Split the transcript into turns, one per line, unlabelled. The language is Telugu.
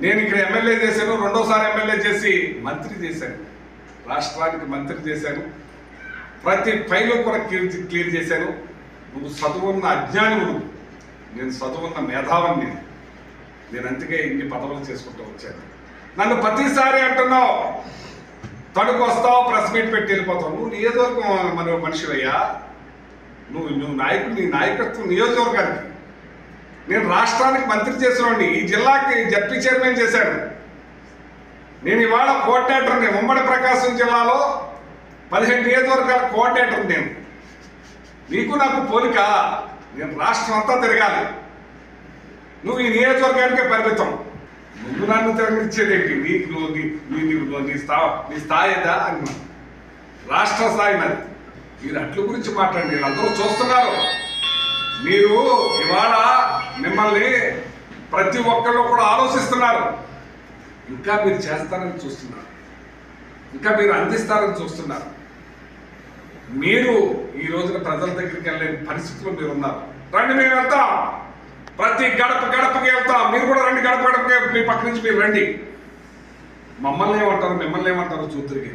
నేను ఇక్కడ ఎమ్మెల్యే చేశాను, రెండోసారి ఎమ్మెల్యే చేసి మంత్రి చేశాను, రాష్ట్రానికి మంత్రి చేశాను, ప్రతి ఫైలు కూడా క్లియర్ చేశాను. నువ్వు చదువున్న అజ్ఞానుడు, నేను చదువున్న మేధావాన్ని. నేను అందుకే ఇన్ని పదవులు చేసుకుంటూ వచ్చాను. నన్ను ప్రతిసారి అంటున్నావు, తణుకు వస్తావు, ప్రెస్ మీట్ పెట్టి వెళ్ళిపోతావు. నువ్వు నియోజకవర్గం మన మనిషివయ్యా, నువ్వు నాయకుడు, నీ నాయకత్వం నియోజకవర్గానికి. నేను రాష్ట్రానికి మంత్రి చేసినవాడిని, ఈ జిల్లాకి జడ్పీ చైర్మన్ చేశాను. నేను ఇవాళ కోఆర్డినేటర్ని, ఉమ్మడి ప్రకాశం జిల్లాలో 15 నియోజకవర్గాల కోఆర్డినేటర్. నేను నీకు నాకు పోలిక, నేను రాష్ట్రం అంతా తిరగాలి, నువ్వు ఈ నియోజకవర్గానికే పరిమితం. ముందు నన్ను తిరగనిచ్చేదేంటి? నీ స్థాయి ఏదా అని, రాష్ట్ర స్థాయి నాది. మీరు అట్ల గురించి మాట్లాడండి, అందరూ చూస్తున్నారు. మీరు ఇవాళ మిమ్మల్ని ప్రతి ఒక్కళ్ళు కూడా ఆలోచిస్తున్నారు. ఇంకా మీరు చేస్తారని చూస్తున్నారు, ఇంకా మీరు అందిస్తారని చూస్తున్నారు. మీరు ఈ రోజున ప్రజల దగ్గరికి వెళ్ళే పరిస్థితుల్లో మీరు ఉన్నారు. రండి, మేము వెళ్తాం, ప్రతి గడపకి వెళ్తాం. మీరు కూడా రండి, గడపకి మీ పక్క నుంచి మీరు రండి. మమ్మల్ని ఏమంటారు, మిమ్మల్ని ఏమంటారు చూద్దరికి.